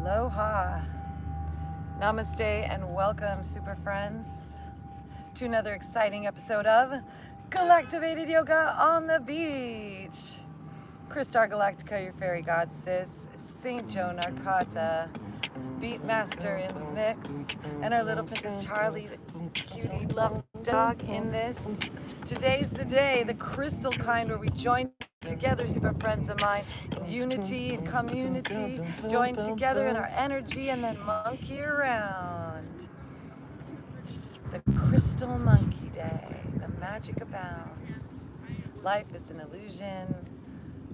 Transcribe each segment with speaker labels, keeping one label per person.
Speaker 1: Aloha, namaste, and welcome, super friends, to another exciting episode of Galactivated Yoga on the Beach. Christar Galactica, your fairy goddess, Saint Joan Arcata, Beat Master in the mix, and our little Princess Charlie, the cutie love dog in this. Today's the day, the crystal kind, where we join together, super friends of mine, in unity and community, join together in our energy and then monkey around. It's the Crystal Monkey Day. The magic abounds. Life is an illusion.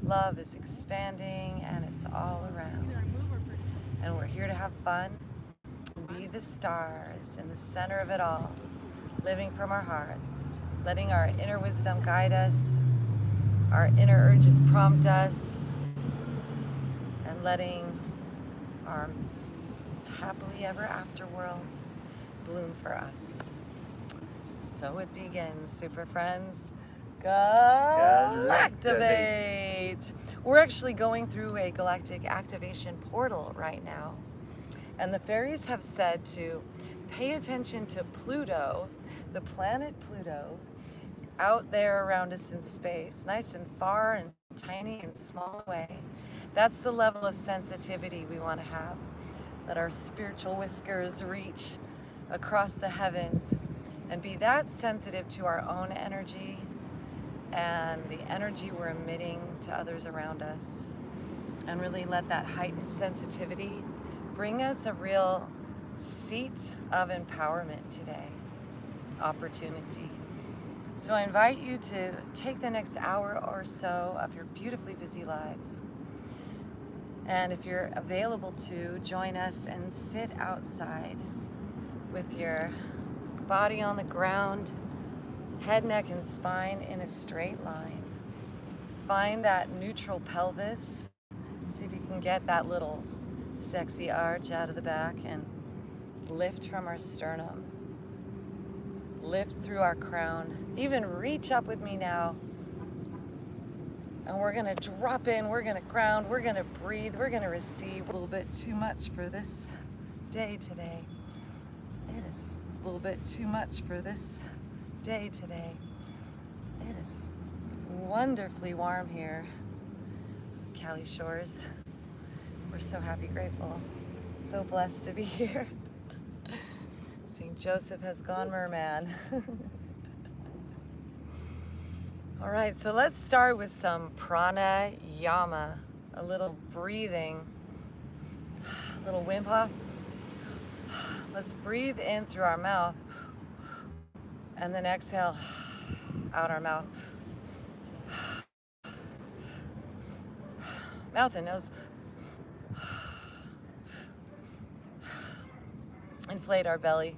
Speaker 1: Love is expanding, and it's all around. And we're here to have fun and be the stars in the center of it all, living from our hearts, letting our inner wisdom guide us, our inner urges prompt us, and letting our happily ever after world bloom for us. So it begins, super friends. Galactivate! We're actually going through a galactic activation portal right now. And the fairies have said to pay attention to Pluto, the planet Pluto, out there around us in space, nice and far and tiny and small away. That's the level of sensitivity we want to have. Let our spiritual whiskers reach across the heavens and be that sensitive to our own energy and the energy we're emitting to others around us. And really let that heightened sensitivity bring us a real seat of empowerment today, opportunity. So I invite you to take the next hour or so of your beautifully busy lives. And if you're available to, join us and sit outside with your body on the ground, head, neck, and spine in a straight line. Find that neutral pelvis. See if you can get that little sexy arch out of the back and lift from our sternum. Lift through our crown. Even reach up with me now. And we're gonna drop in, we're gonna ground, we're gonna breathe, we're gonna receive. A little bit too much for this day today. It is a little bit too much for this day today. It is wonderfully warm here, Cali Shores. We're so happy, grateful, so blessed to be here. St. Joseph has gone merman. All right, so let's start with some pranayama, a little breathing, a little Wim Hof. Let's breathe in through our mouth and then exhale out our mouth. Mouth and nose. Inflate our belly.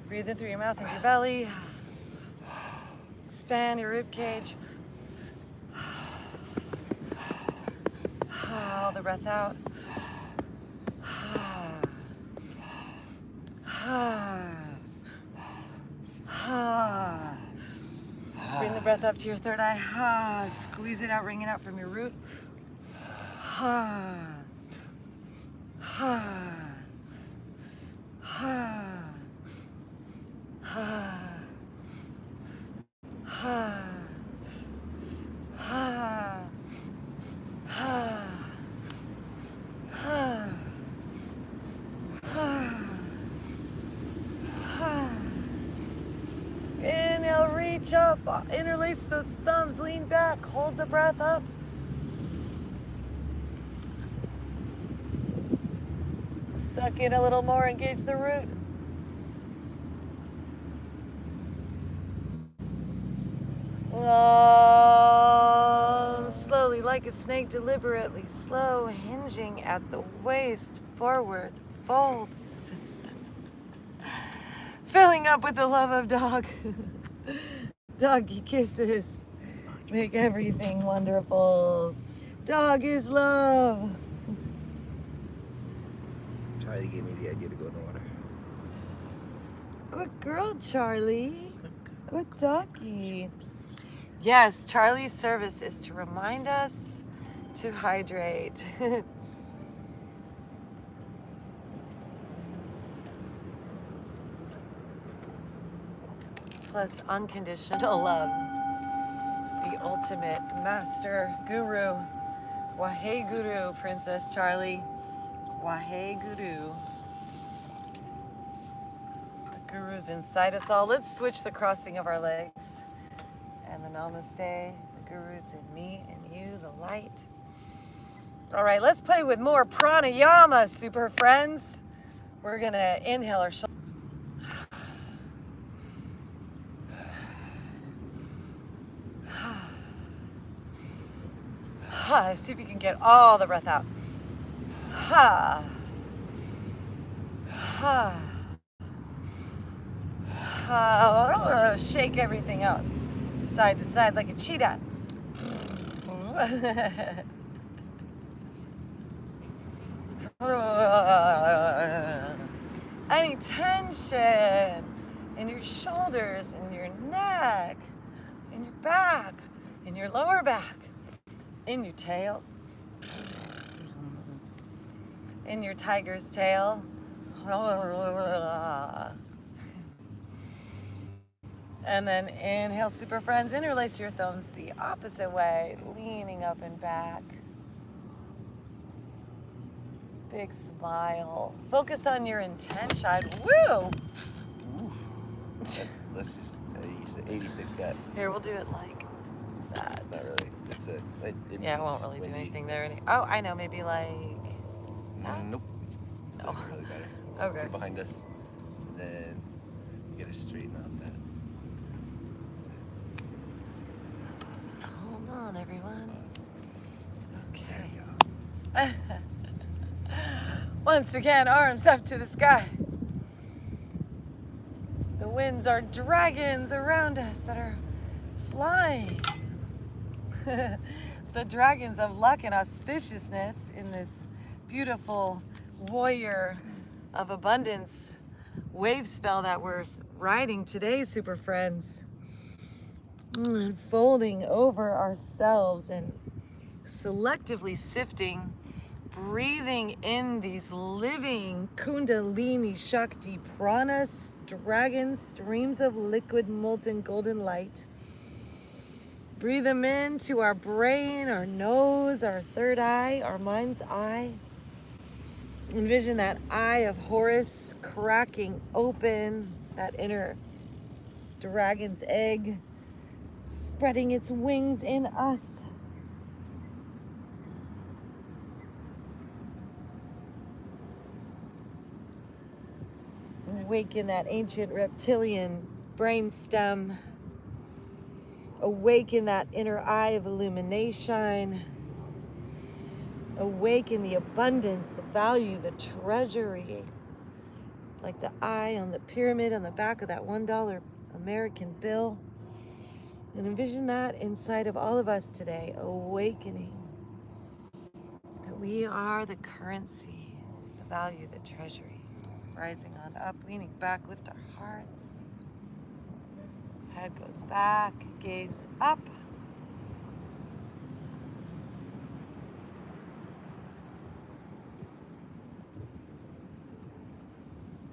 Speaker 1: Breathe in through your mouth into your belly. Expand your rib cage. All the breath out. Bring the breath up to your third eye. Squeeze it out, wring it out from your root. Inhale, reach up, interlace those thumbs, lean back, hold the breath up. Suck in a little more, engage the root. Slowly Gently, like a snake, deliberately slow, hinging at the waist, forward, fold. Filling up with the love of dog. Doggy kisses. Make everything wonderful. Dog is love.
Speaker 2: Charlie gave me the idea to go in the water.
Speaker 1: Good girl, Charlie. Good doggy. Yes, Charlie's service is to remind us to hydrate. Plus unconditional love. The ultimate master guru. Wahe Guru, Princess Charlie. Wahe Guru. The guru's inside us all. Let's switch the crossing of our legs. And the namaste. The guru's in me and you, the light. All right, let's play with more pranayama, super friends. We're gonna inhale our shoulders. See if you can get all the breath out. Ha. Ha. Ha. Shake everything out. Side to side like a cheetah. Any tension in your shoulders, in your neck, in your back, in your lower back, in your tail, in your tiger's tail. And then inhale, super friends. Interlace your thumbs the opposite way, leaning up and back. Big smile. Focus on your intention. Woo!
Speaker 2: Let's just use the 86 depth.
Speaker 1: Here, we'll do it like that.
Speaker 2: It's not really. It's a.
Speaker 1: Yeah, it won't really do anything there. Oh, I know. Maybe like.
Speaker 2: Nope. It's
Speaker 1: No.
Speaker 2: not really better.
Speaker 1: Okay.
Speaker 2: Put it behind us, and then you gotta straighten out that.
Speaker 1: Hold on, everyone.
Speaker 2: Awesome.
Speaker 1: Okay. Once again, arms up to the sky. The winds are dragons around us that are flying. The dragons of luck and auspiciousness in this beautiful warrior of abundance wave spell that we're riding today, super friends. Folding over ourselves and selectively sifting, breathing in these living Kundalini Shakti pranas, dragon streams of liquid molten golden light. Breathe them into our brain, our nose, our third eye, our mind's eye. Envision that eye of Horus cracking open, that inner dragon's egg, spreading its wings in us. Awaken that ancient reptilian brainstem. Awaken that inner eye of illumination. Awaken the abundance, the value, the treasury. Like the eye on the pyramid on the back of that $1 American bill. And envision that inside of all of us today, awakening. That we are the currency, the value, the treasury. Rising on up, leaning back, lift our hearts. Head goes back, gaze up.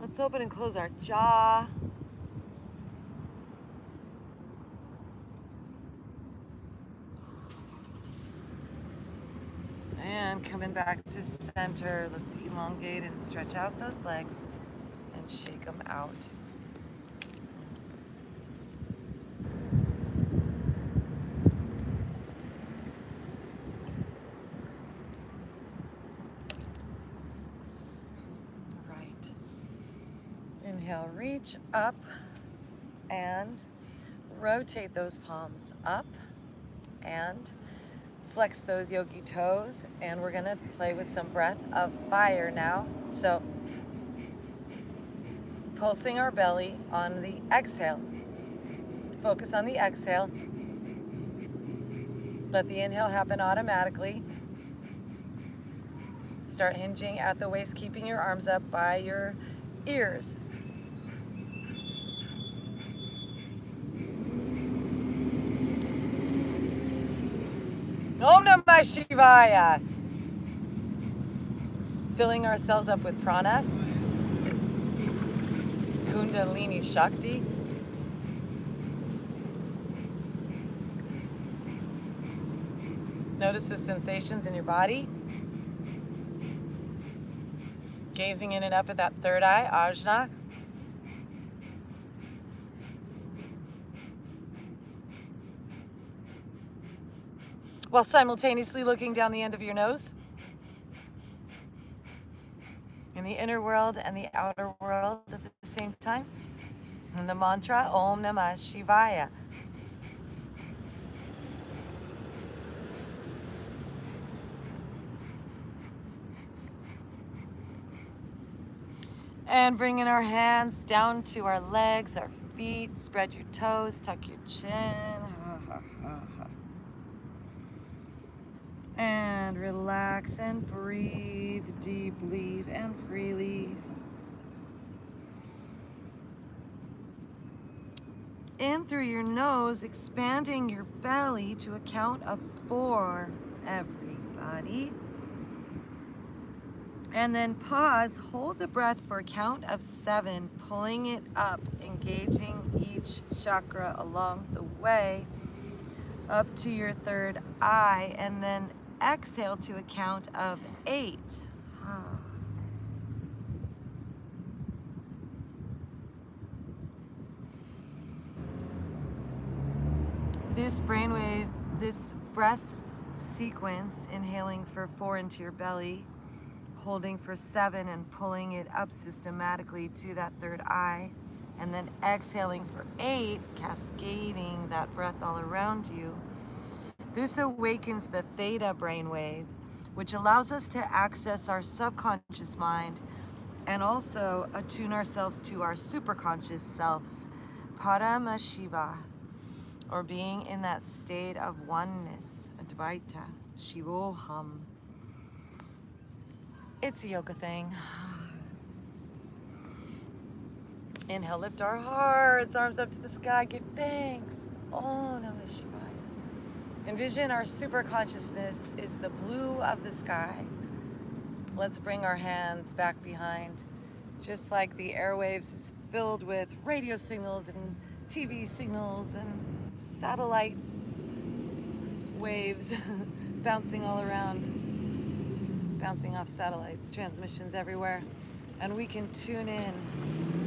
Speaker 1: Let's open and close our jaw. And coming back to center, let's elongate and stretch out those legs and shake them out. Right. Inhale, reach up and rotate those palms up and Flex those yogi toes, and we're gonna play with some breath of fire now. So, pulsing our belly on the exhale. Focus on the exhale. Let the inhale happen automatically. Start hinging at the waist, keeping your arms up by your ears. Om Namah Shivaya. Filling ourselves up with prana, Kundalini Shakti. Notice the sensations in your body. Gazing in and up at that third eye, Ajna. While simultaneously looking down the end of your nose. In the inner world and the outer world at the same time. And the mantra, Om Namah Shivaya. And bringing our hands down to our legs, our feet. Spread your toes, tuck your chin. And relax and breathe deeply and freely. In through your nose, expanding your belly to a count of 4, everybody. And then pause, hold the breath for a count of 7, pulling it up, engaging each chakra along the way, up to your third eye, and then exhale to a count of 8. This brainwave, this breath sequence, inhaling for 4 into your belly, holding for 7 and pulling it up systematically to that third eye, and then exhaling for 8, cascading that breath all around you. This awakens the theta brainwave, which allows us to access our subconscious mind and also attune ourselves to our superconscious selves, Paramashiva, or being in that state of oneness, Advaita, Shivoham. It's a yoga thing. Inhale, lift our hearts, arms up to the sky, give thanks. Oh, Namah Shivaya. Envision our super consciousness is the blue of the sky. Let's bring our hands back behind. Just like the airwaves is filled with radio signals and TV signals and satellite waves bouncing all around, bouncing off satellites, transmissions everywhere. And we can tune in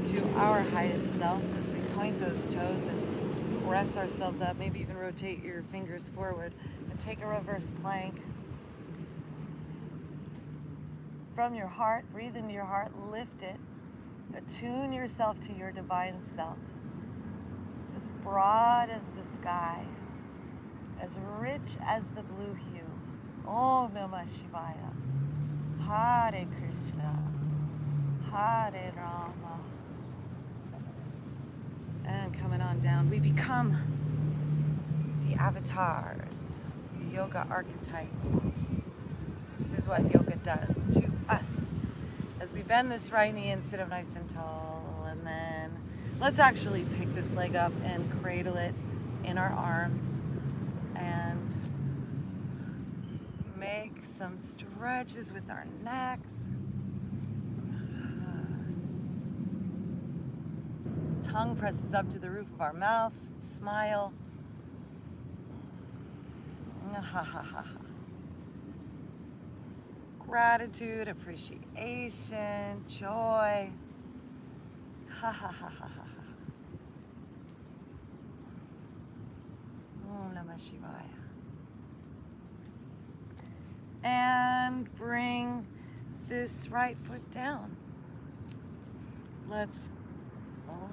Speaker 1: to our highest self as we point those toes and press ourselves up, maybe even rotate your fingers forward and take a reverse plank. From your heart, breathe into your heart, lift it, attune yourself to your divine self, as broad as the sky, as rich as the blue hue. Om Namah Shivaya. Hare Krishna, Hare Rama. And coming on down, we become the avatars, the yoga archetypes. This is what yoga does to us. As we bend this right knee and sit up nice and tall, and then let's actually pick this leg up and cradle it in our arms and make some stretches with our necks. Tongue presses up to the roof of our mouths. Smile. Gratitude, appreciation, joy. Ha ha ha ha ha. Om Namah Shivaya. And bring this right foot down. Let's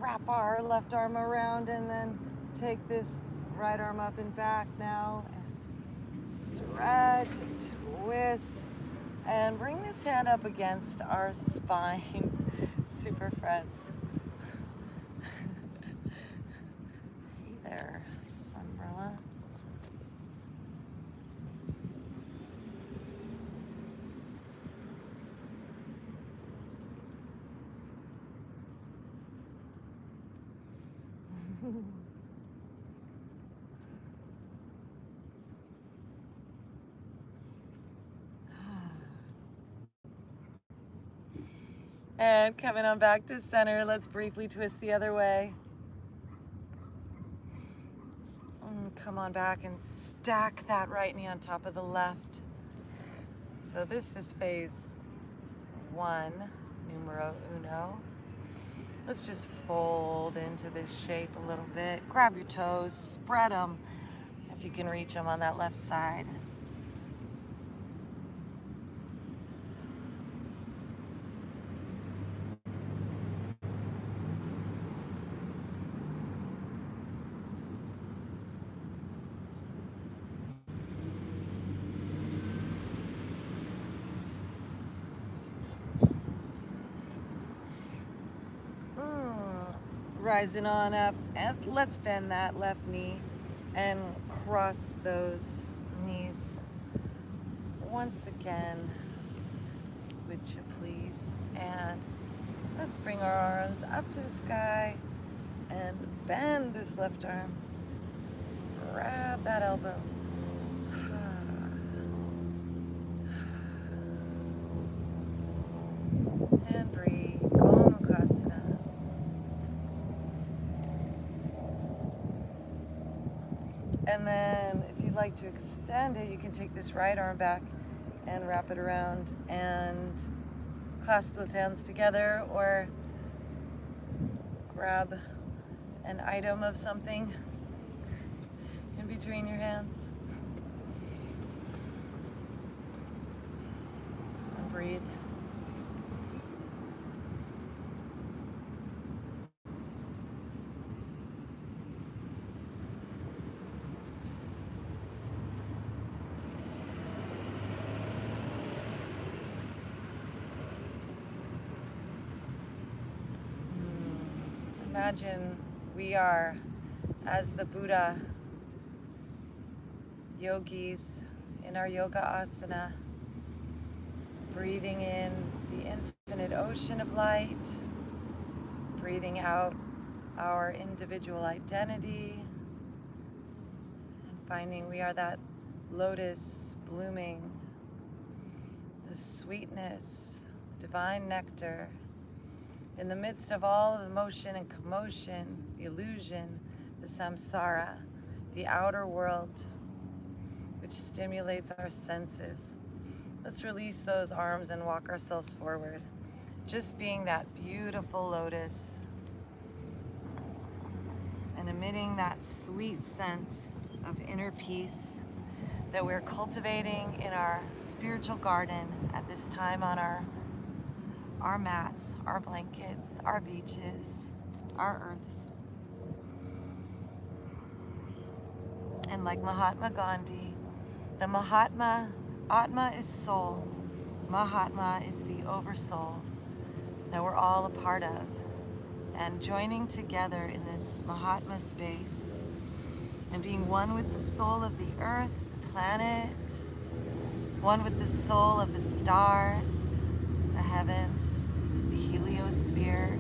Speaker 1: wrap our left arm around and then take this right arm up and back now and stretch and twist. And bring this hand up against our spine, super friends. Hey there, Sunbrella. And coming on back to center, let's briefly twist the other way. Come on back and stack that right knee on top of the left. So this is phase 1, numero uno. Let's just fold into this shape a little bit. Grab your toes, spread them if you can reach them on that left side. Rising on up, and let's bend that left knee and cross those knees once again, would you please? And let's bring our arms up to the sky and bend this left arm. Grab that elbow. And breathe. Gomukhasana. And then if you'd like to extend it, you can take this right arm back and wrap it around and clasp those hands together, or grab an item of something in between your hands. And breathe. Imagine we are, as the Buddha, yogis in our yoga asana, breathing in the infinite ocean of light, breathing out our individual identity, and finding we are that lotus blooming, the sweetness, divine nectar, in the midst of all of the motion and commotion, the illusion, the samsara, the outer world, which stimulates our senses. Let's release those arms and walk ourselves forward. Just being that beautiful lotus and emitting that sweet scent of inner peace that we're cultivating in our spiritual garden at this time on our mats, our blankets, our beaches, our earths. And like Mahatma Gandhi, the Mahatma, Atma is soul, Mahatma is the oversoul that we're all a part of. And joining together in this Mahatma space and being one with the soul of the earth, the planet, one with the soul of the stars, the heavens, the heliosphere,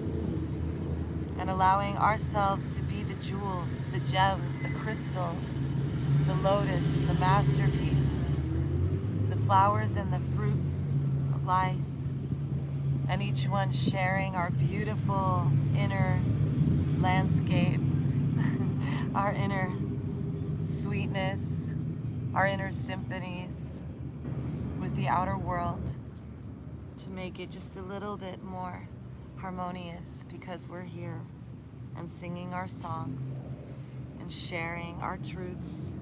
Speaker 1: and allowing ourselves to be the jewels, the gems, the crystals, the lotus, the masterpiece, the flowers and the fruits of life, and each one sharing our beautiful inner landscape, our inner sweetness, our inner symphonies with the outer world, to make it just a little bit more harmonious, because we're here and singing our songs and sharing our truths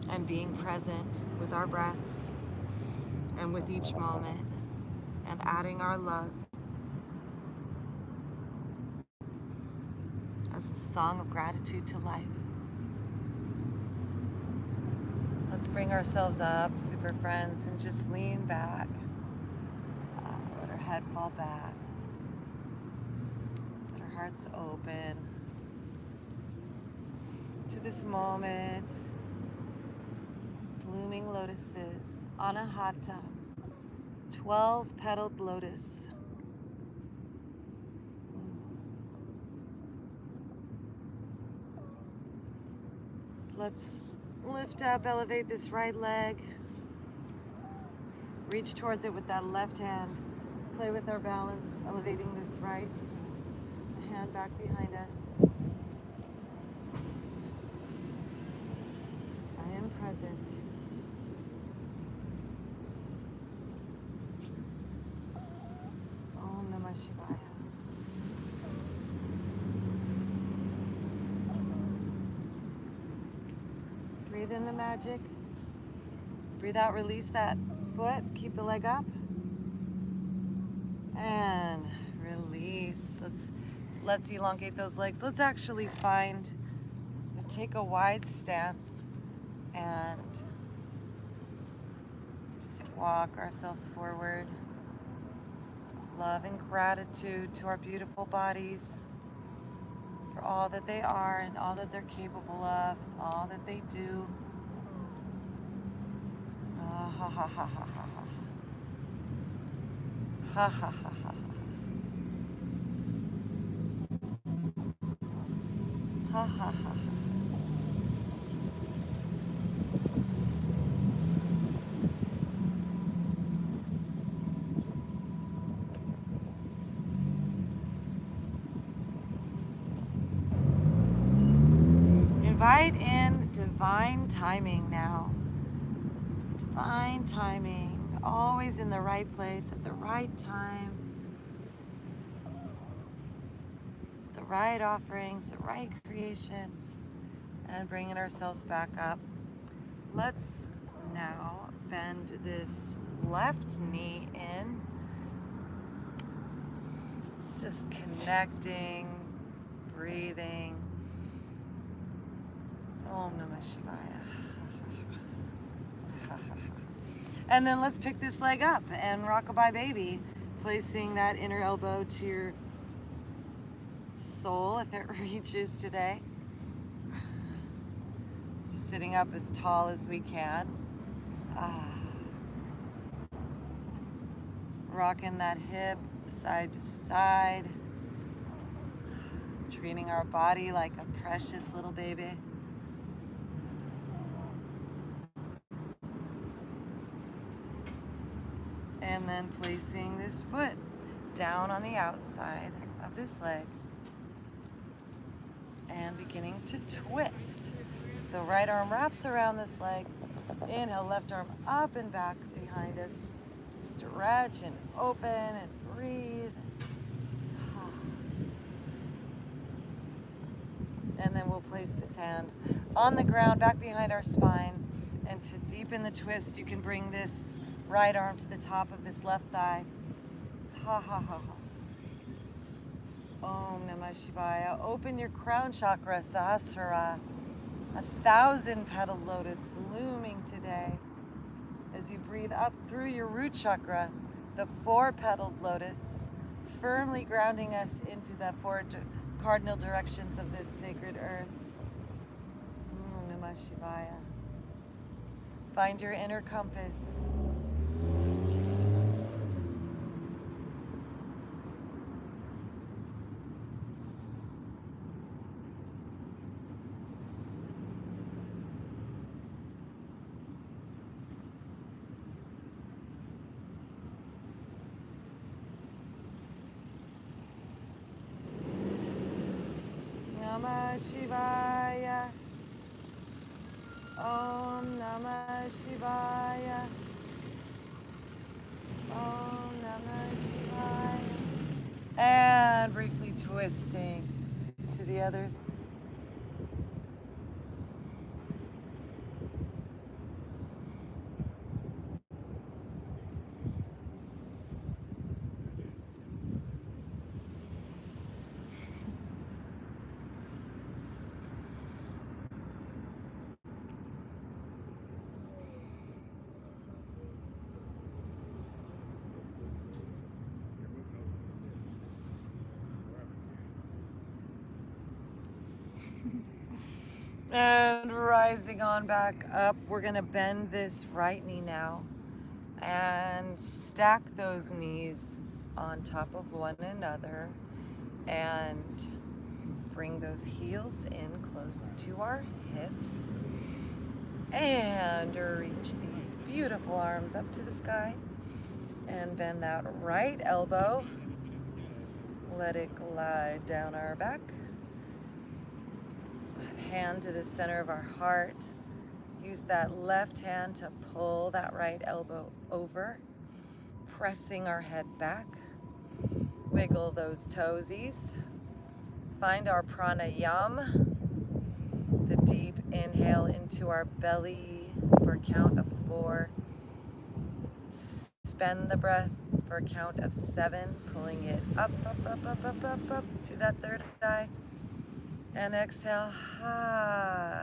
Speaker 1: and being present with our breaths and with each moment and adding our love as a song of gratitude to life. Let's bring ourselves up, super friends, and just lean back. Let our head fall back. Let our hearts open to this moment. Blooming lotuses, anahata, 12-petaled lotus. Let's lift up, elevate this right leg. Reach towards it with that left hand. Play with our balance, elevating this right hand back behind us. I am present. Om Namah Shivaya. Breathe in the magic. Breathe out, release that foot. Keep the leg up. And release. Let's elongate those legs. Let's actually take a wide stance and just walk ourselves forward. Love and gratitude to our beautiful bodies for all that they are and all that they're capable of and all that they do. Ah, ha ha ha ha ha ha. Ha ha ha ha ha. Ha ha ha ha. Invite in divine timing now. Divine timing, always in the right place at the right time. The right offerings, the right creations, and bringing ourselves back up. Let's now bend this left knee in. Just connecting, breathing. Om Namah Shivaya. And then let's pick this leg up and rockabye baby, placing that inner elbow to your soul if it reaches today. Sitting up as tall as we can. Rocking that hip side to side. Treating our body like a precious little baby. And then placing this foot down on the outside of this leg and beginning to twist. So right arm wraps around this leg. Inhale, left arm up and back behind us. Stretch and open and breathe. And then we'll place this hand on the ground back behind our spine. And to deepen the twist, you can bring this right arm to the top of this left thigh. Ha ha ha ha. Om Namah Shivaya. Open your crown chakra, Sahasrara. 1,000-petaled lotus blooming today. As you breathe up through your root chakra, the 4-petaled lotus, firmly grounding us into the 4 cardinal directions of this sacred earth. Om Namah Shivaya. Find your inner compass. Namah Shivaya. Om Namah Shivaya. Om Namah Shivaya. And briefly twisting to the others. And rising on back up, we're gonna bend this right knee now and stack those knees on top of one another and bring those heels in close to our hips and reach these beautiful arms up to the sky and bend that right elbow. Let it glide down our back. That hand to the center of our heart. Use that left hand to pull that right elbow over, pressing our head back. Wiggle those toesies. Find our pranayama, the deep inhale into our belly for a count of 4. Suspend the breath for a count of 7, pulling it up, up, up, up, up, up, up to that third eye. And exhale,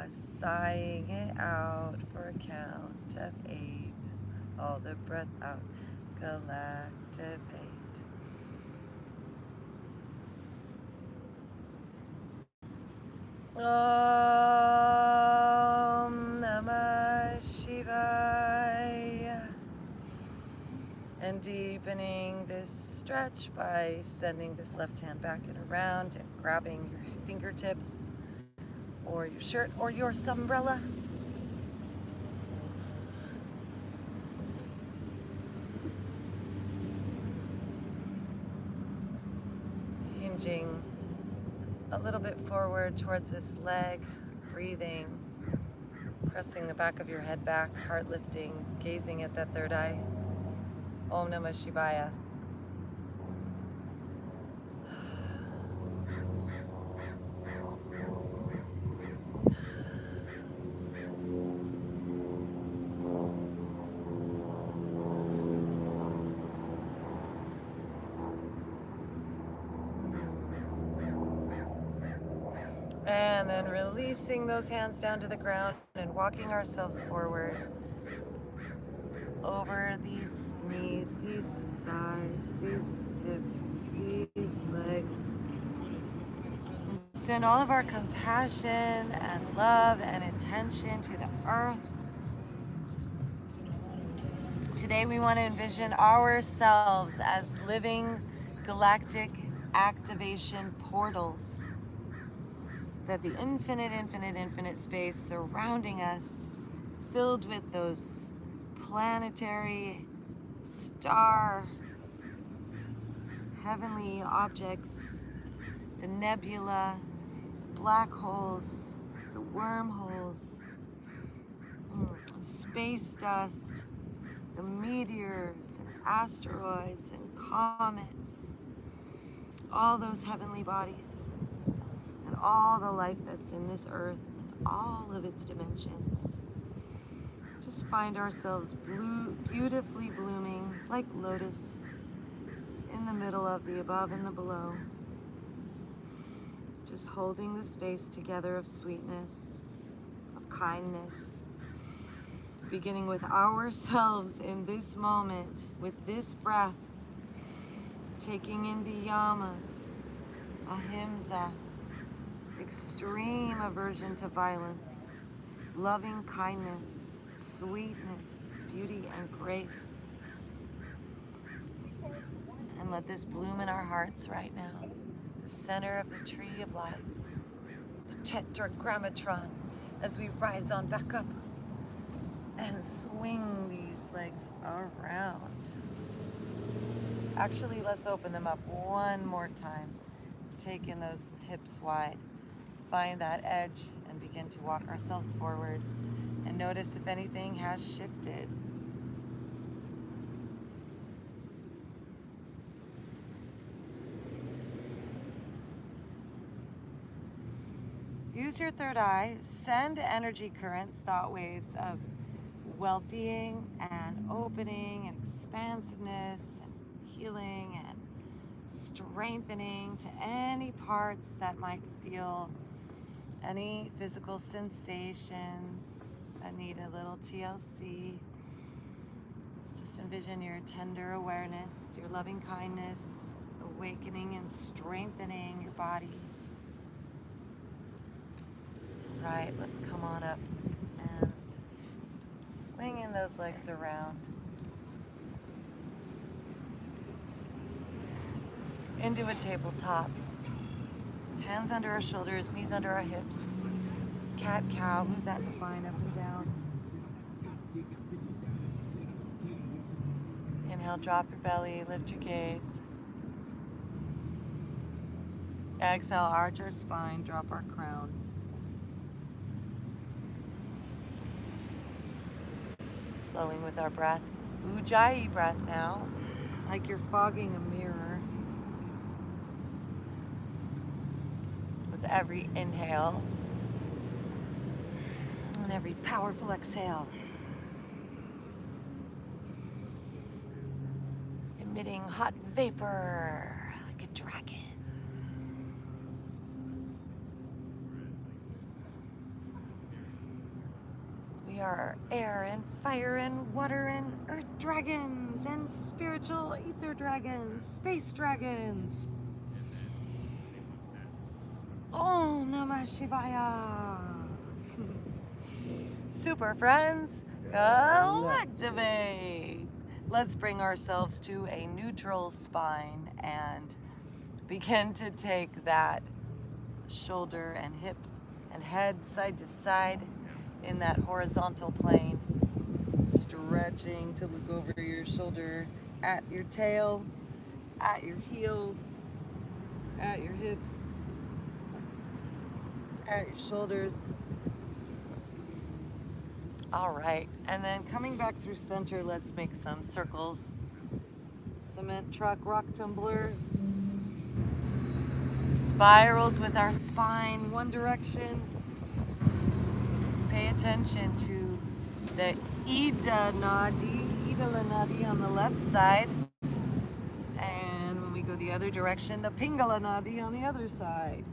Speaker 1: sighing it out for a count of 8. All the breath out. Galactivate. Om Namah Shivaya. And deepening this stretch by sending this left hand back and around and grabbing your fingertips or your shirt or your umbrella. Hinging a little bit forward towards this leg, breathing, pressing the back of your head back, heart lifting, gazing at that third eye. Om Namah Shivaya. And then releasing those hands down to the ground and walking ourselves forward over these knees, these thighs, these hips, these legs. Send all of our compassion and love and intention to the earth. Today we want to envision ourselves as living galactic activation portals. That the infinite, infinite, infinite space surrounding us, filled with those planetary, star, heavenly objects, the nebula, the black holes, the wormholes, space dust, the meteors and asteroids and comets, all those heavenly bodies, and all the life that's in this earth and all of its dimensions. Just find ourselves beautifully blooming like lotus in the middle of the above and the below. Just holding the space together of sweetness, of kindness, beginning with ourselves in this moment, with this breath, taking in the yamas, ahimsa, extreme aversion to violence, loving kindness, sweetness, beauty, and grace. And let this bloom in our hearts right now, the center of the tree of life, the tetragrammatron, as we rise on back up and swing these legs around. Actually, let's open them up one more time. Take in those hips wide. Find that edge and begin to walk ourselves forward. And notice if anything has shifted. Use your third eye. Send energy currents, thought waves of well-being and opening and expansiveness and healing and strengthening to any parts that might feel any physical sensations that need a little TLC. Just envision your tender awareness, your loving kindness, awakening and strengthening your body. Right, let's come on up and swinging those legs around. Into a tabletop. Hands under our shoulders, knees under our hips. Cat, cow, move that spine up and down. Inhale, drop your belly, lift your gaze. Exhale, arch our spine, drop our crown. Flowing with our breath. Ujjayi breath now, like you're fogging a mirror. With every inhale and every powerful exhale. Emitting hot vapor like a dragon. We are air and fire and water and earth dragons and spiritual ether dragons, space dragons. Om Namah Shivaya. Super friends, Galactivate. Let's bring ourselves to a neutral spine and begin to take that shoulder and hip and head side to side in that horizontal plane, stretching to look over your shoulder, at your tail, at your heels, at your hips, at your shoulders. All right, and then coming back through center, let's make some circles. Cement truck, rock tumbler. Spirals with our spine, one direction. Pay attention to the Ida Nadi on the left side. And when we go the other direction, the Pingala Nadi on the other side.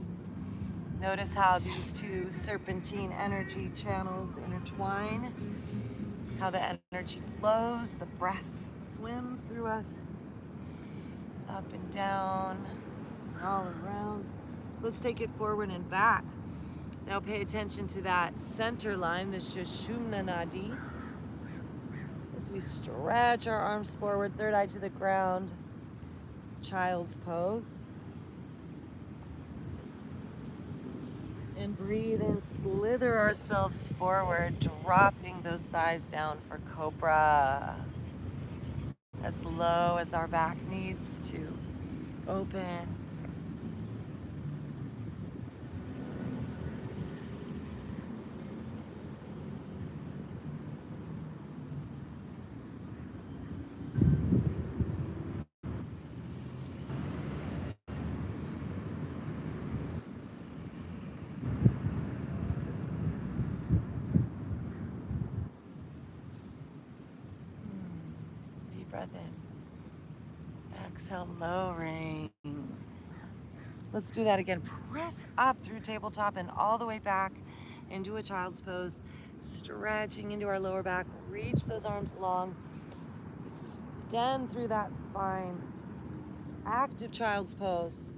Speaker 1: Notice how these two serpentine energy channels intertwine, how the energy flows, the breath swims through us, up and down, and all around. Let's take it forward and back. Now pay attention to that center line, the Sushumna Nadi. As we stretch our arms forward, third eye to the ground, child's pose. And breathe and slither ourselves forward, dropping those thighs down for Cobra. As low as our back needs to open. Deep breath in. Exhale, lowering. Let's do that again. Press up through tabletop and all the way back into a child's pose. Stretching into our lower back. Reach those arms long. Extend through that spine. Active child's pose.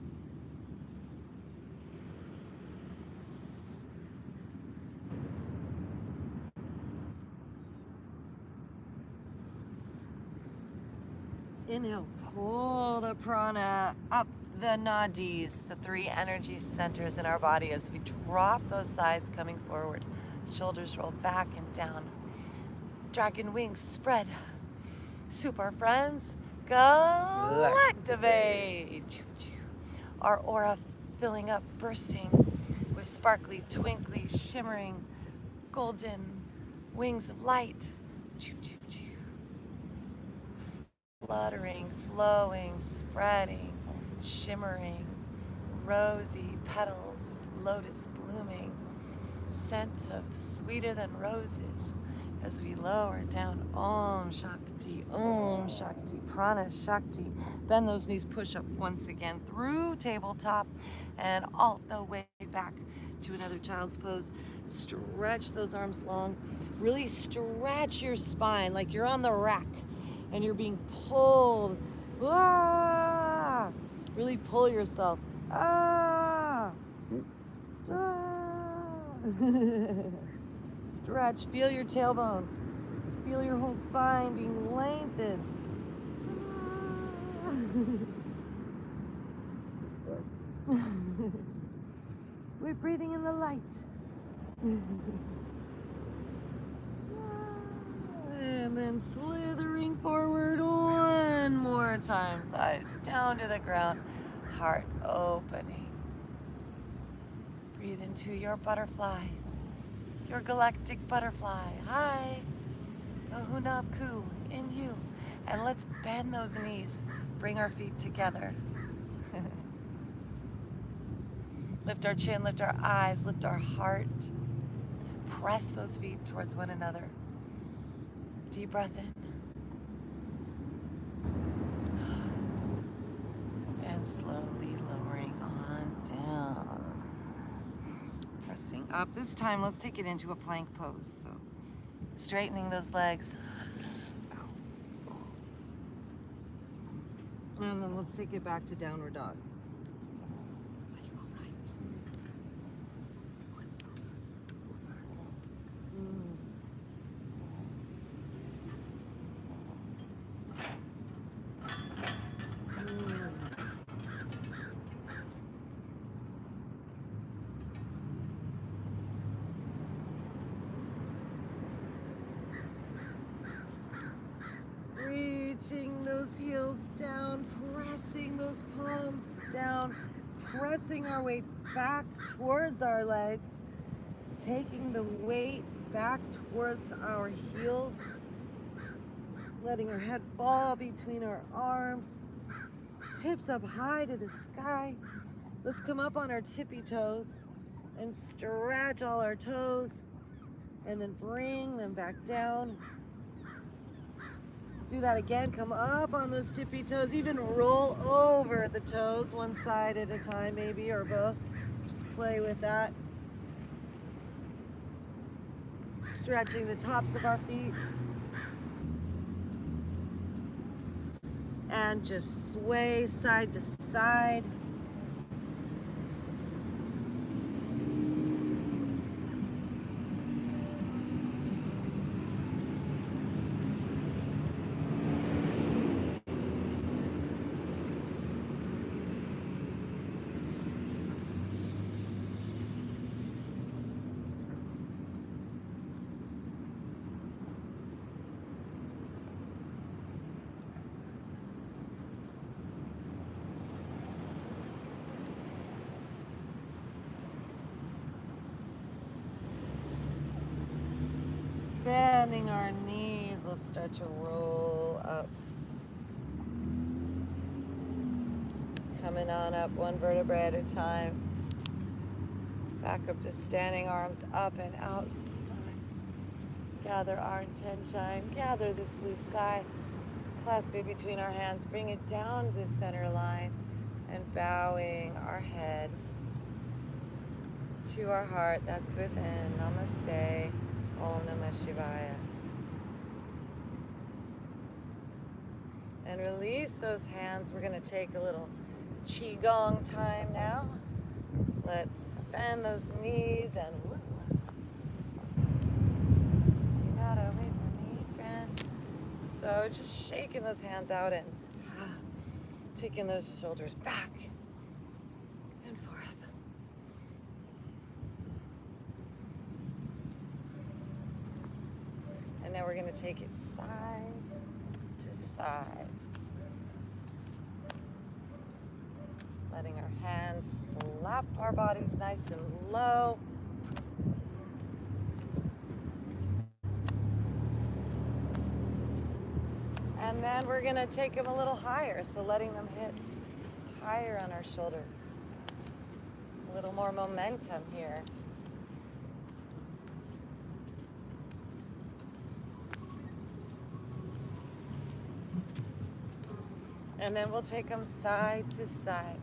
Speaker 1: Inhale, pull the prana up the nadis, the three energy centers in our body as we drop those thighs coming forward. Shoulders roll back and down. Dragon wings spread. Super friends, Galactivate. Our aura filling up, bursting with sparkly, twinkly, shimmering, golden wings of light. Fluttering, flowing, spreading, shimmering, rosy petals, lotus blooming, scent of sweeter than roses as we lower down. Om Shakti, Prana Shakti. Bend those knees, push up once again through tabletop and all the way back to another child's pose. Stretch those arms long. Really stretch your spine like you're on the rack and you're being pulled. Ah! Really pull yourself. Ah! Ah! Stretch, feel your tailbone. Just feel your whole spine being lengthened. We're breathing in the light. And then slithering forward one more time. Thighs down to the ground. Heart opening. Breathe into your butterfly. Your galactic butterfly. Hi. Ahunapku in you. And let's bend those knees. Bring our feet together. Lift our chin, lift our eyes, lift our heart. Press those feet towards one another. Deep breath in. And slowly lowering on down. Pressing up. This time, let's take it into a plank pose. So, straightening those legs. And then let's take it back to downward dog. Reaching those heels down, pressing those palms down, pressing our weight back towards our legs, taking the weight back towards our heels, letting our head fall between our arms, hips up high to the sky. Let's come up on our tippy toes and stretch all our toes and then bring them back down. Do that again, come up on those tippy toes, even roll over the toes, one side at a time maybe, or both. Just play with that. Stretching the tops of our feet. And just sway side to side. Bending our knees, let's start to roll up. Coming on up one vertebrae at a time. Back up to standing, arms up and out to the side. Gather our intention, gather this blue sky. Clasp it between our hands, bring it down to the center line, and bowing our head to our heart that's within. Namaste. Om Namah Shivaya. And release those hands. We're going to take a little Qigong time now. Let's bend those knees and you're not away from me, friend. So just shaking those hands out and taking those shoulders back and forth. And now we're going to take it side to side. Letting our hands slap our bodies nice and low. And then we're going to take them a little higher, so letting them hit higher on our shoulders. A little more momentum here. And then we'll take them side to side.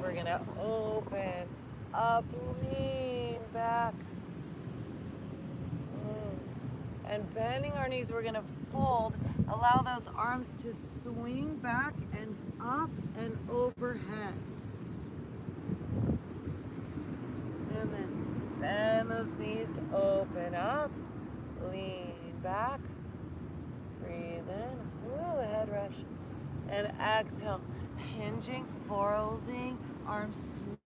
Speaker 1: We're gonna open up, lean back. And bending our knees, we're gonna fold. Allow those arms to swing back and up and overhead. And then bend those knees, open up, lean back, breathe in, ooh, head rush. And exhale, hinging, folding, arms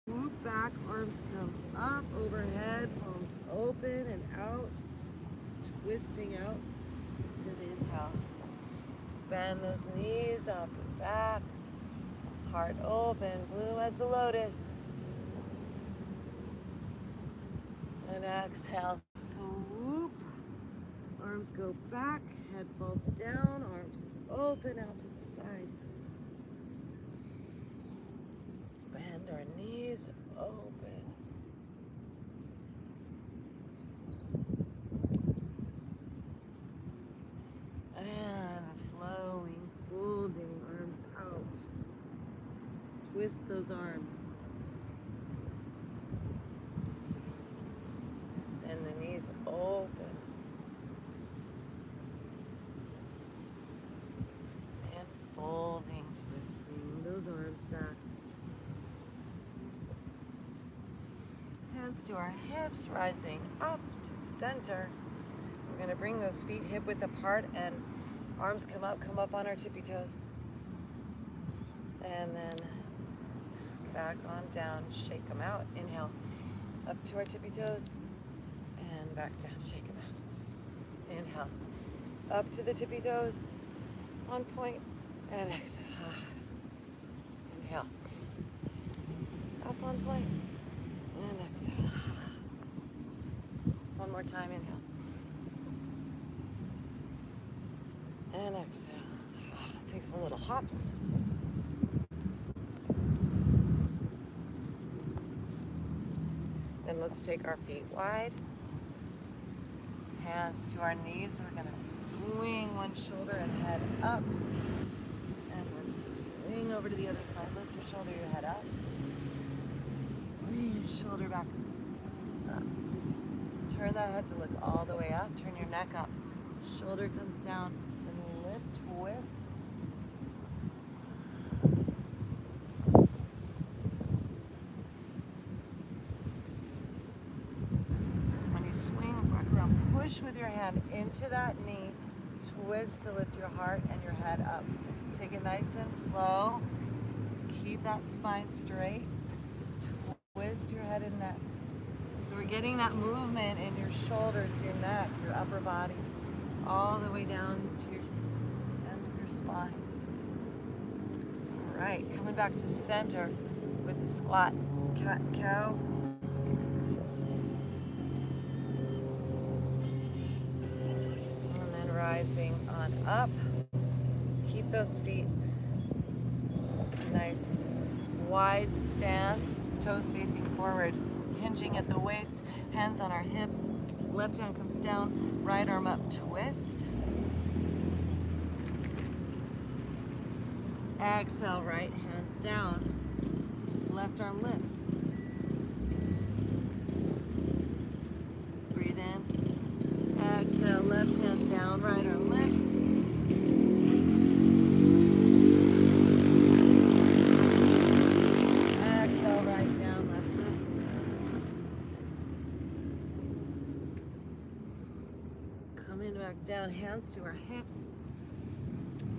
Speaker 1: swoop back, arms come up, overhead, palms open and out, twisting out. Good inhale. Bend those knees up and back, heart open, blue as a lotus. And exhale, swoop, arms go back, head falls down, arms open out to the sides. Bend our knees, open. And flowing, folding, arms out. Twist those arms. And the knees open. And folding, twisting those arms back. Hands to our hips, rising up to center. We're going to bring those feet hip width apart and arms come up on our tippy toes. And then back on down, shake them out. Inhale, up to our tippy toes and back down, shake them out. Inhale, up to the tippy toes, on point, and exhale. Inhale, up on point, and exhale. One more time, inhale. And exhale. Take some little hops. Then let's take our feet wide. Hands to our knees. We're going to swing one shoulder and head up. And then swing over to the other side. Lift your shoulder, your head up. Swing your shoulder back up. Turn that head to look all the way up. Turn your neck up. Shoulder comes down. And lift, twist. Push with your hand into that knee, twist to lift your heart and your head up. Take it nice and slow. Keep that spine straight. Twist your head and neck. So we're getting that movement in your shoulders, your neck, your upper body, all the way down to your end of your spine. All right, coming back to center with the squat, cat-cow. Rising on up. Keep those feet nice wide stance, toes facing forward, hinging at the waist, hands on our hips. Left hand comes down, right arm up, twist. Exhale, right hand down, left arm lifts. Breathe in. Exhale, left hand down, right arm lifts. Exhale, right down, left lifts. Coming back down, hands to our hips.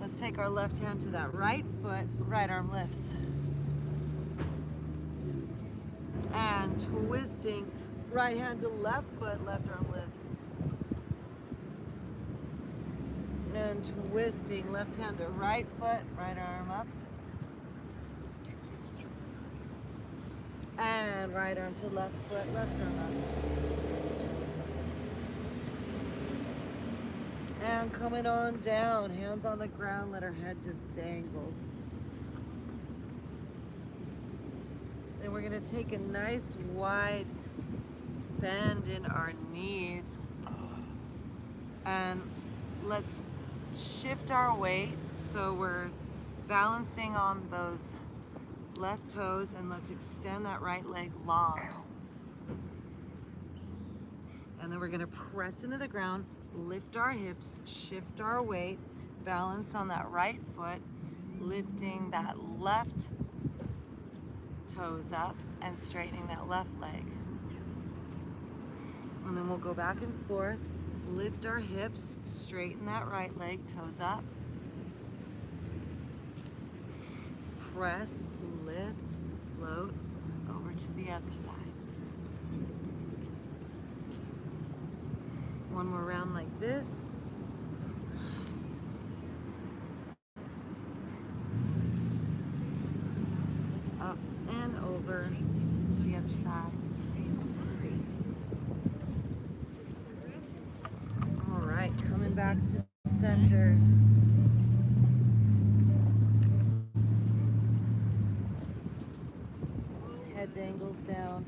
Speaker 1: Let's take our left hand to that right foot, right arm lifts. And twisting, right hand to left foot, left arm lifts. And twisting, left hand to right foot, right arm up. And right arm to left foot, left arm up. And coming on down, hands on the ground, let our head just dangle. And we're gonna take a nice wide bend in our knees. And let's shift our weight so we're balancing on those left toes, and let's extend that right leg long. And then we're gonna press into the ground, lift our hips, shift our weight, balance on that right foot, lifting that left toes up and straightening that left leg. And then we'll go back and forth, lift our hips, straighten that right leg, toes up. Press, lift, float over to the other side. One more round like this. Up and over to the other side. All right, coming back to center. Head dangles down.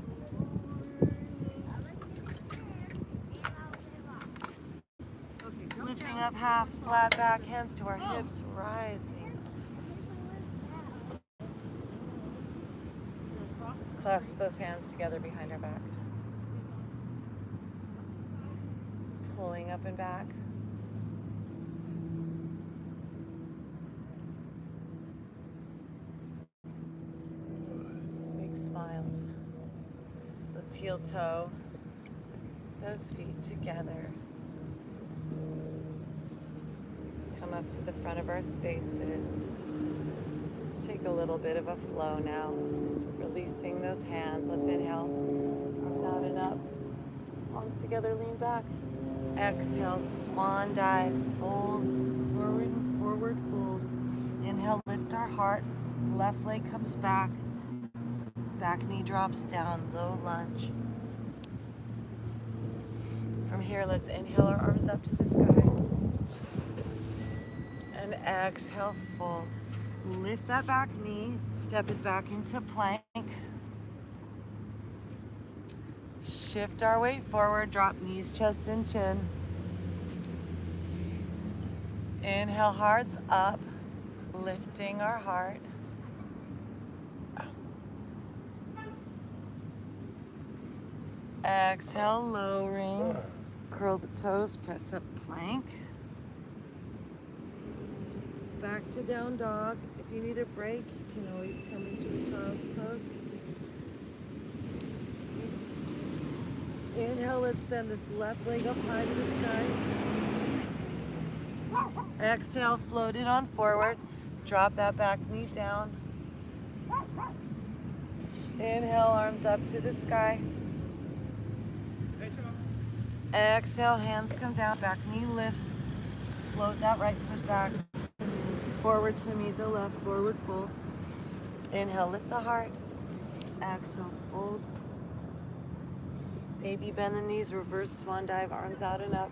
Speaker 1: Lifting up half, flat back, hands to our hips, rising. Let's clasp those hands together behind our back. Pulling up and back. Big smiles. Let's heel toe those feet together. Come up to the front of our spaces. Let's take a little bit of a flow now. Releasing those hands. Let's inhale. Arms out and up. Palms together, lean back. Exhale, swan dive, fold, forward fold. Inhale, lift our heart. Left leg comes back. Back knee drops down, low lunge. From here, let's inhale our arms up to the sky. And exhale, fold. Lift that back knee, step it back into plank. Shift our weight forward, drop knees, chest, and chin. Inhale, hearts up, lifting our heart. Exhale, lowering. Curl the toes, press up plank. Back to down dog. If you need a break, you can always come into a child's pose. Inhale, let's send this left leg up high to the sky. Exhale, float it on forward. Drop that back knee down. Inhale, arms up to the sky. Exhale, hands come down, back knee lifts. Float that right foot back. Forward to meet the left, forward fold. Inhale, lift the heart. Exhale, fold. Baby bend the knees, reverse swan dive, arms out and up.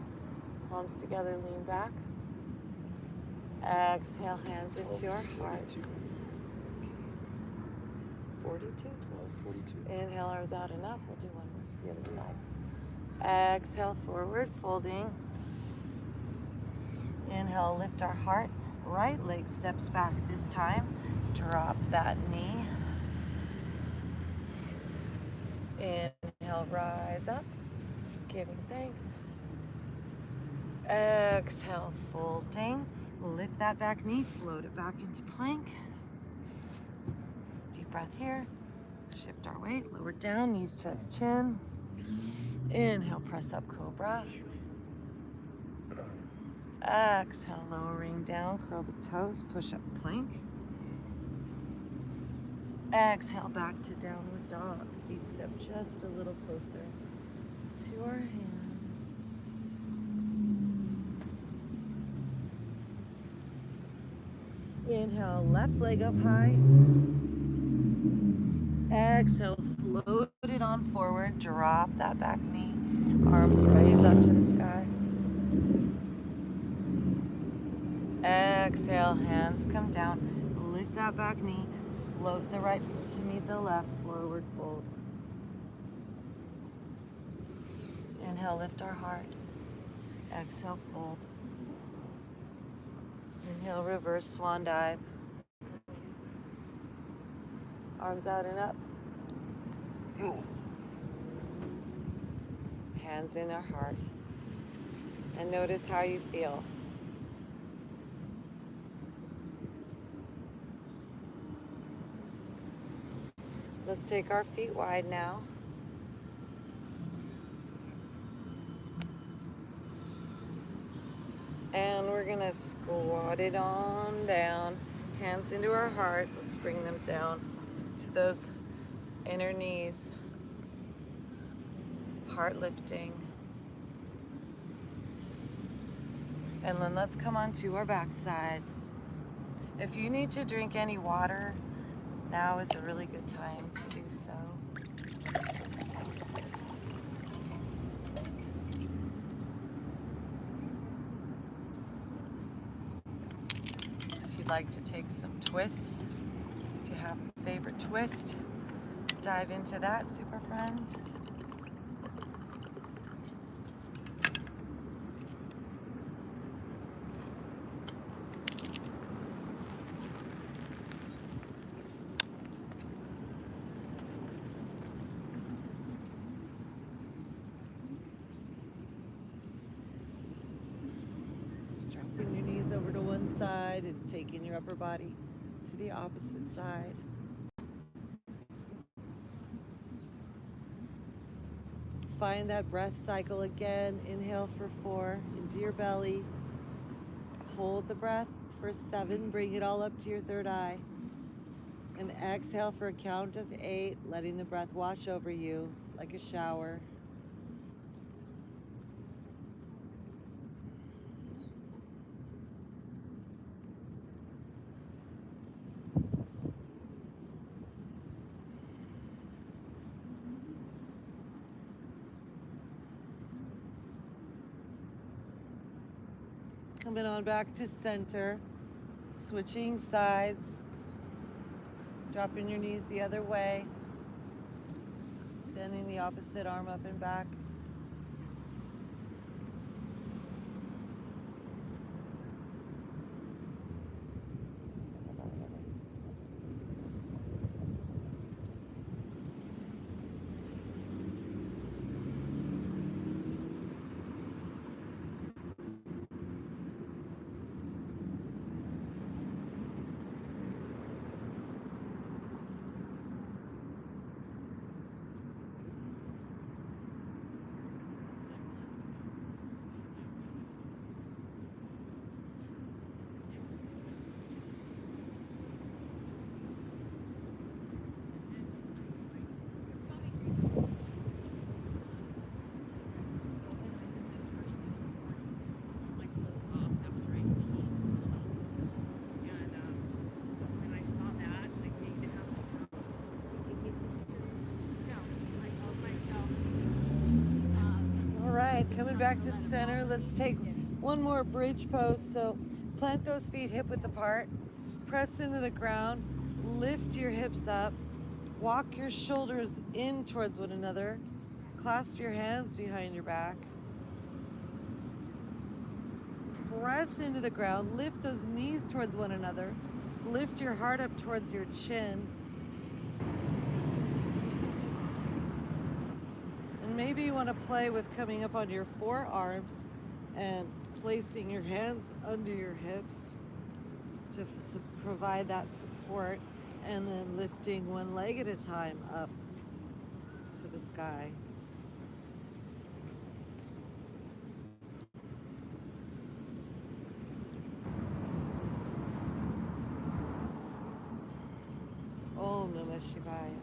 Speaker 1: Palms together, lean back. Exhale, hands into our hearts. 42.
Speaker 2: 42.
Speaker 1: Inhale, arms out and up. We'll do one more to the other side. Exhale, forward folding. Inhale, lift our heart. Right leg steps back this time. Drop that knee. Inhale, rise up. Giving thanks. Exhale, folding. Lift that back knee, float it back into plank. Deep breath here. Shift our weight, lower down, knees, chest, chin. Inhale, press up, cobra. Exhale, lowering down, curl the toes, push up plank. Exhale, back to downward dog. Feet step just a little closer to our hands. Inhale, left leg up high. Exhale, float it on forward. Drop that back knee. Arms raise up to the sky. Exhale, hands come down. Lift that back knee. Float the right foot to meet the left. Forward fold. Inhale, lift our heart. Exhale, fold. Inhale, reverse swan dive. Arms out and up. Hands in our heart. And notice how you feel. Let's take our feet wide now. And we're gonna squat it on down. Hands into our heart. Let's bring them down to those inner knees. Heart lifting. And then let's come onto our back sides. If you need to drink any water, now is a really good time to do so. If you'd like to take some twists, if you have a favorite twist, dive into that, super friends. Dropping your knees over to one side and taking your upper body to the opposite side. Find that breath cycle again. Inhale for 4 into your belly. Hold the breath for 7. Bring it all up to your third eye. And exhale for a count of 8, letting the breath wash over you like a shower. Coming on back to center, switching sides, dropping your knees the other way, extending the opposite arm up and back. Coming back to center, let's take one more bridge pose. So plant those feet hip width apart, press into the ground, lift your hips up, walk your shoulders in towards one another, clasp your hands behind your back, press into the ground, lift those knees towards one another, lift your heart up towards your chin. Maybe you want to play with coming up on your forearms and placing your hands under your hips to provide that support, and then lifting one leg at a time up to the sky. Om Namah Shivaya.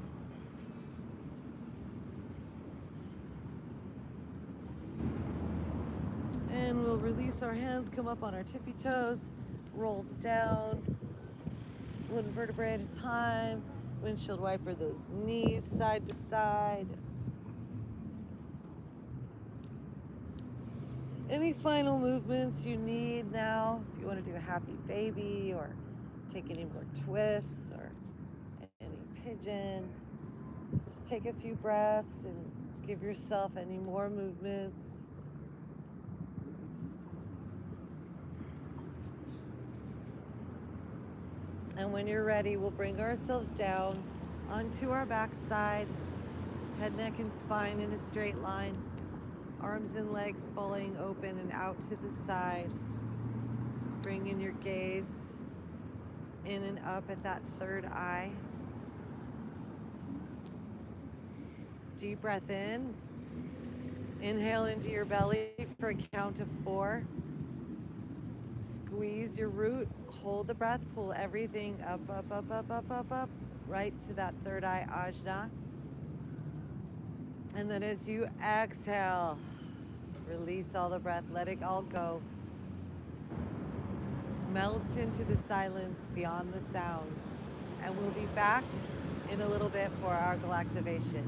Speaker 1: And we'll release our hands, come up on our tippy toes, roll down, one vertebrae at a time, windshield wiper those knees side to side. Any final movements you need now, if you want to do a happy baby or take any more twists or any pigeon, just take a few breaths and give yourself any more movements. And when you're ready, we'll bring ourselves down onto our backside, head, neck, and spine in a straight line, arms and legs falling open and out to the side. Bring in your gaze in and up at that third eye. Deep breath in. Inhale into your belly for a count of 4. Squeeze your root, hold the breath, pull everything up, up, up, up, up, up, up, right to that third eye ajna. And then as you exhale, release all the breath, let it all go. Melt into the silence beyond the sounds. And we'll be back in a little bit for our galactivation.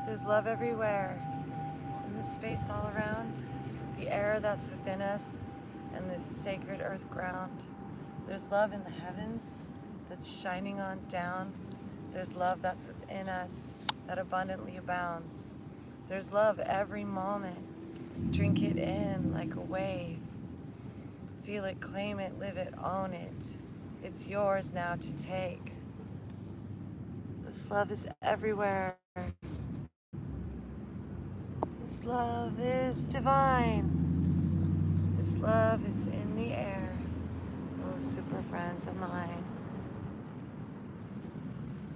Speaker 1: There's love everywhere, in the space all around, the air that's within us, and this sacred earth ground. There's love in the heavens that's shining on down. There's love that's within us that abundantly abounds. There's love every moment. Drink it in like a wave. Feel it, claim it, live it, own it. It's yours now to take. This love is everywhere. This love is divine. This love is in the air. Oh, super friends of mine.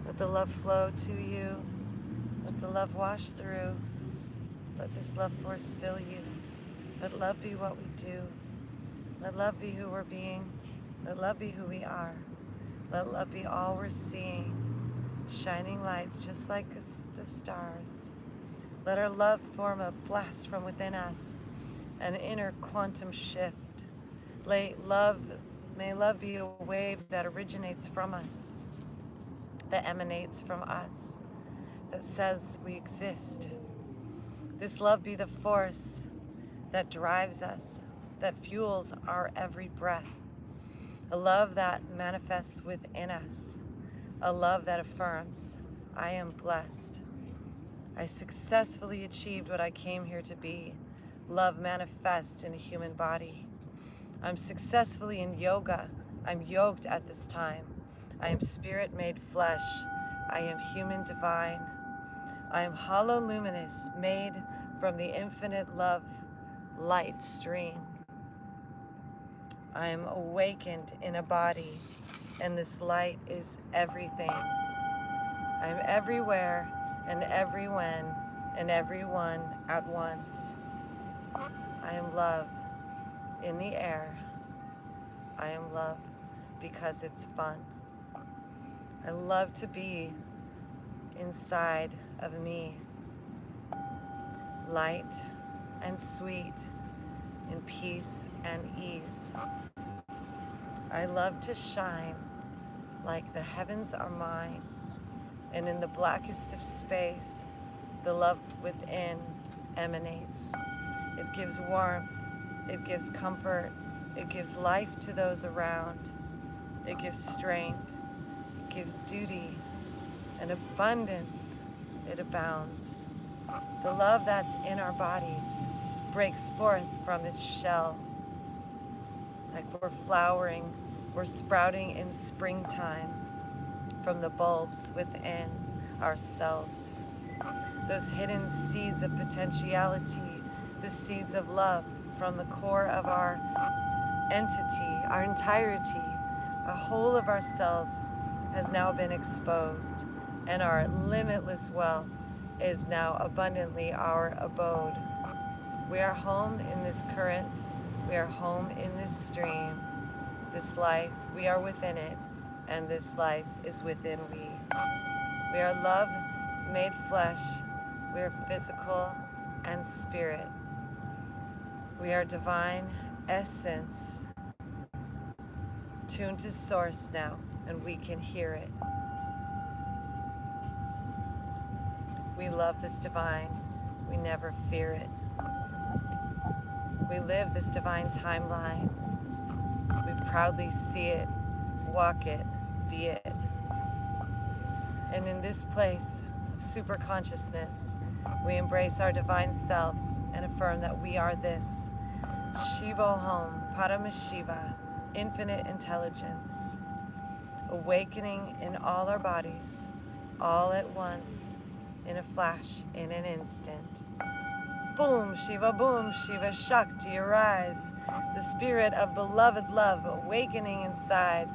Speaker 1: Let the love flow to you. Let the love wash through. Let this love force fill you. Let love be what we do. Let love be who we're being. Let love be who we are. Let love be all we're seeing. Shining lights just like it's the stars. Let our love form a blast from within us, an inner quantum shift. May love be a wave that originates from us, that emanates from us, that says we exist. This love be the force that drives us, that fuels our every breath. A love that manifests within us, a love that affirms, I am blessed. I successfully achieved what I came here to be. Love manifests in a human body. I'm successfully in yoga. I'm yoked at this time. I am spirit made flesh. I am human divine. I am hollow luminous, made from the infinite love light stream. I am awakened in a body, and this light is everything. I am everywhere, and every when and everyone at once. I am love in the air. I am love because it's fun. I love to be inside of me, light and sweet, in peace and ease. I love to shine like the heavens are mine, and in the blackest of space, the love within emanates. It gives warmth, it gives comfort, it gives life to those around, it gives strength, it gives duty, and abundance, it abounds. The love that's in our bodies breaks forth from its shell. Like we're flowering, we're sprouting in springtime from the bulbs within ourselves. Those hidden seeds of potentiality, the seeds of love from the core of our entity, our entirety, a whole of ourselves has now been exposed, and our limitless wealth is now abundantly our abode. We are home in this current, we are home in this stream, this life, we are within it, and this life is within we. We are love made flesh, we are physical and spirit. We are divine essence, tuned to source now, and we can hear it. We love this divine, we never fear it. We live this divine timeline. We proudly see it, walk it, be it. And in this place of super consciousness, we embrace our divine selves and affirm that we are this. Shivoham Paramashiva, infinite intelligence, awakening in all our bodies, all at once, in a flash, in an instant. Boom Shiva, Shakti, arise. The spirit of beloved love awakening inside,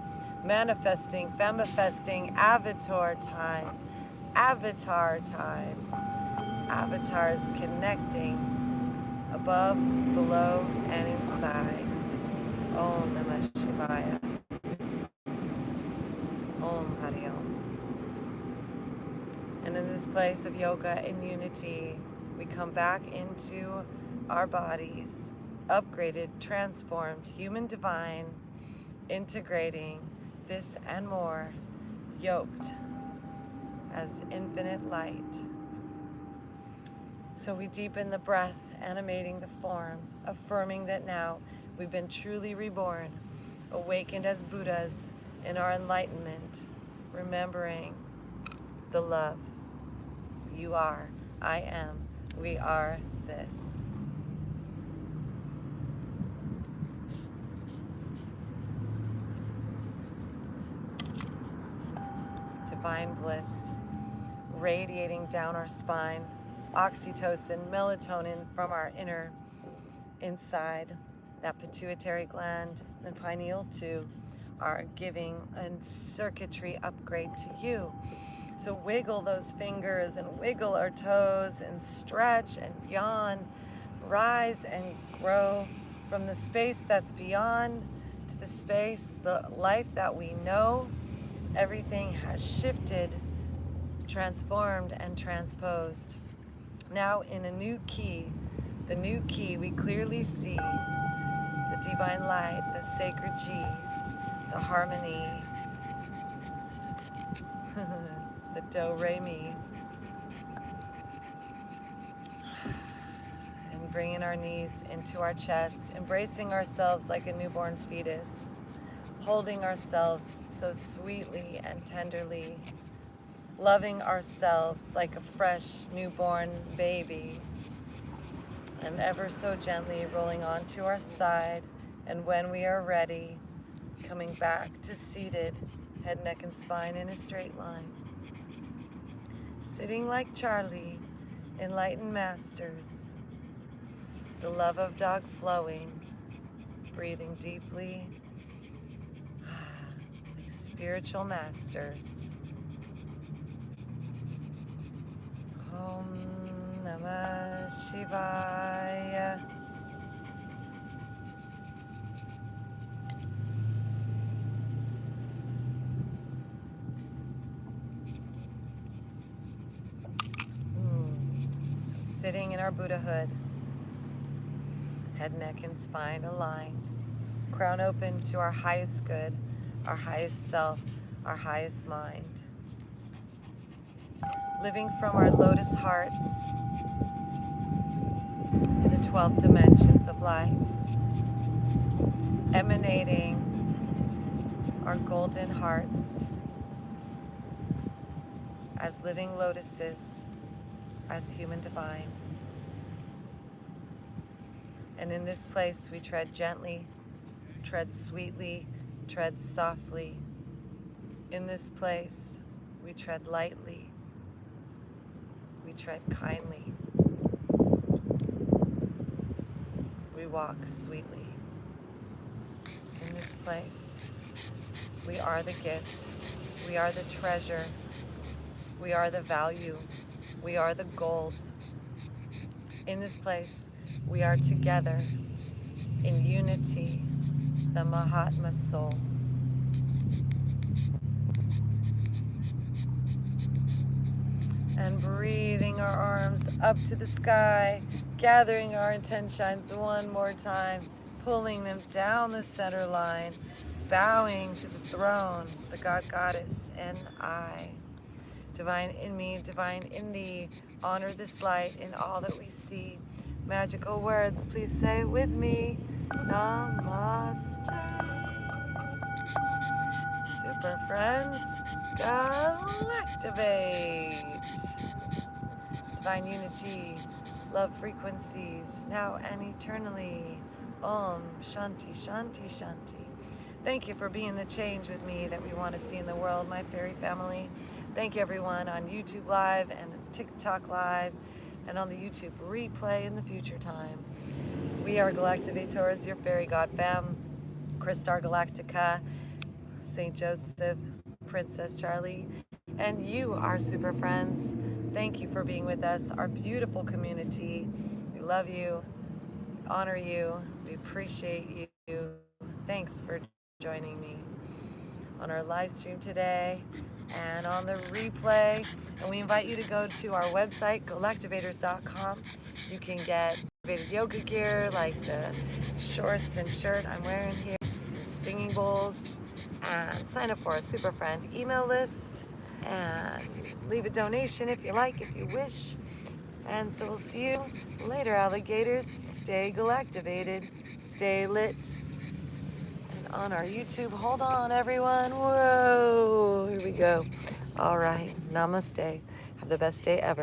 Speaker 1: manifesting, femifesting, avatar time. Avatar time. Avatars connecting above, below, and inside. Om Namah Shivaya. Om Hari Om. And in this place of yoga and unity, we come back into our bodies, upgraded, transformed, human divine, integrating this and more, yoked as infinite light. So we deepen the breath, animating the form, affirming that now we've been truly reborn, awakened as Buddhas in our enlightenment, remembering the love. You are, I am, we are this. Divine bliss radiating down our spine, oxytocin, melatonin from our inner inside, that pituitary gland and pineal too are giving a circuitry upgrade to you. So wiggle those fingers and wiggle our toes and stretch and yawn, rise and grow from the space that's beyond to the space, the life that we know. Everything has shifted, transformed, and transposed. Now in a new key, the new key, we clearly see the divine light, the sacred G's, the harmony, the do-re-mi, and bringing our knees into our chest, embracing ourselves like a newborn fetus, holding ourselves so sweetly and tenderly, loving ourselves like a fresh newborn baby, and ever so gently rolling onto our side, and when we are ready, coming back to seated, head, neck, and spine in a straight line. Sitting like Charlie, enlightened masters, the love of dog flowing, breathing deeply, like spiritual masters. Namah Shivaya. So sitting in our Buddhahood, head, neck, and spine aligned, crown open to our highest good, our highest self, our highest mind. Living from our lotus hearts in the 12 dimensions of life, emanating our golden hearts as living lotuses, as human divine. And in this place we tread gently, tread sweetly, tread softly. In this place we tread lightly, we tread kindly, we walk sweetly. In this place we are the gift, we are the treasure, we are the value, we are the gold. In this place we are together in unity, the Mahatma soul. And breathing our arms up to the sky, gathering our intentions one more time, pulling them down the center line, bowing to the throne, the God, Goddess, and I. Divine in me, divine in thee, honor this light in all that we see. Magical words, please say it with me. Namaste. Super friends, Galactivate. Divine unity, love frequencies, now and eternally. Om Shanti, Shanti, Shanti. Thank you for being the change with me that we want to see in the world, my fairy family. Thank you everyone on YouTube Live and TikTok Live and on the YouTube replay in the future time. We are Galactivators, your fairy god fam. Crystar Galactica, St. Joseph, Princess Charlie, and you, our super friends. Thank you for being with us, our beautiful community. We love you, honor you, we appreciate you. Thanks for joining me on our live stream today and on the replay. And we invite you to go to our website, galactivators.com. You can get activated yoga gear like the shorts and shirt I'm wearing here, and singing bowls, and sign up for a super friend email list and leave a donation if you like, if you wish. And so we'll see you later, alligators. Stay galactivated, stay lit. And on our YouTube, hold on everyone. Whoa, here we go. All right, namaste. Have the best day ever.